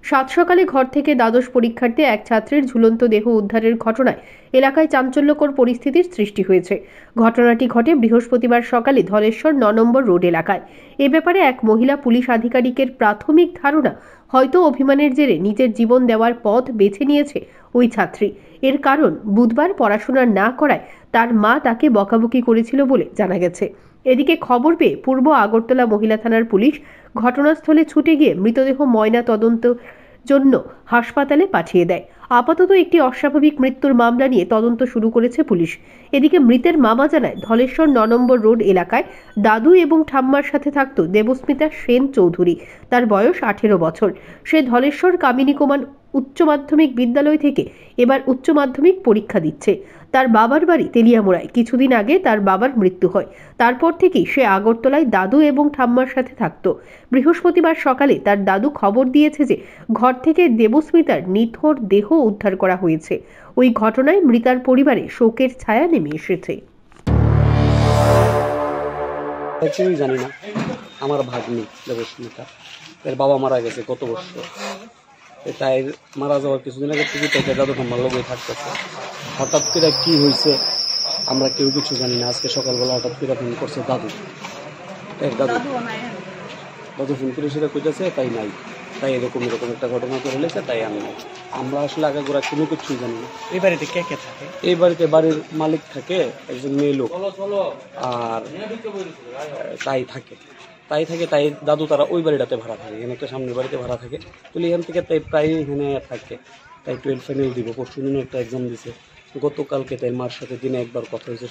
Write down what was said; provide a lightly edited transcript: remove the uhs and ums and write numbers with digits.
সাত সকালে ঘর থেকে দ্বাদশ পরীক্ষার্থী এক ছাত্রের ঝুলন্ত দেহ উদ্ধারের ঘটনায় এলাকায় চাঞ্চল্যকর পরিস্থিতির সৃষ্টি হয়েছে। ঘটনাটি ঘটে বৃহস্পতিবার সকালে ধলেশ্বর ৯ নম্বর রোড এলাকায়। এ ব্যাপারে এক মহিলা পুলিশ আধিকারিকের প্রাথমিক ধারণা, হয়তো অভিমানের জেরে নিজের জীবন দেওয়ার পথ বেছে নিয়েছে ওই ছাত্রী। এর কারণ, বুধবার পড়াশোনা না করায় তার মা তাকে বকাবকি করেছিল বলে জানা গেছে। এদিকে খবর পেয়ে পূর্ব আগরতলা মহিলা থানার পুলিশ ঘটনাস্থলে ছুটে গিয়ে মৃতদেহ ময়না তদন্তের জন্য হাসপাতালে পাঠিয়ে দেয়। আপাতত একটি অস্বাভাবিক মৃত্যুর মামলা নিয়ে তদন্ত শুরু করেছে পুলিশ। এদিকে মৃতের মামা জানায়, ধলেশ্বর ৯ নম্বর রোড এলাকায় দাদু এবং ঠাম্মার সাথে থাকত দেবস্মিতা সেন চৌধুরী। তার বয়স 18 বছর। সে ধলেশ্বর কামিনী কুমার উচ্চ মাধ্যমিক বিদ্যালয় থেকে এবার উচ্চ মাধ্যমিক পরীক্ষা দিচ্ছে। তার বাবার বাড়ি তেলিয়ামুড়ায়। কিছুদিন আগে তার বাবার মৃত্যু হয়। তারপর থেকেই সে আগরতলায় দাদু এবং ঠাম্মার সাথে থাকতো। বৃহস্পতিবার সকালে তার দাদু খবর দিয়েছে যে ঘর থেকে দেবস্মিতার নিথর দেহ উদ্ধার করা হয়েছে। ওই ঘটনায় মৃতার পরিবারে শোকের ছায়া নেমে এসেছে। কিছুই জানি না। আমার ভাগ্নি দেবস্মিতা, এর বাবা মারা গেছে গত বছর। তাই মারা যাওয়ার কিছুদিন আগে থেকে তাকে দাদু ঠাম্মার লোকই থাকতেছে। হঠাৎ করে কি হয়েছে আমরা কেউ কিছু জানি না। আজকে সকালবেলা হঠাৎ করে ফোন করছে দাদু দাদু ফোন করে সেটা কইতেছে তাই নাই, তাই এরকম একটা ঘটনা করে লেছে, তাই আমি নাই। আমরা আসলে আগে গোড়া কোনো কিছুই জানি না। এই বাড়িতে কে কে থাকে? এই বাড়িতে বাড়ির মালিক থাকে, একজন মেয়ে লোক, আর তাই দাদু তারা ওই বাড়িটাতে ভাড়া থাকে, এখানে একটা সামনের বাড়িতে ভাড়া থাকে। তো এখান থেকে তাই প্রায় এখানে থাকে। তাই 12 ফাইনাল দিব, পরশু দিনে একটা এক্সাম দিছে। গতকালকে তাই মার সাথে দিনে একবার কথা হয়েছে।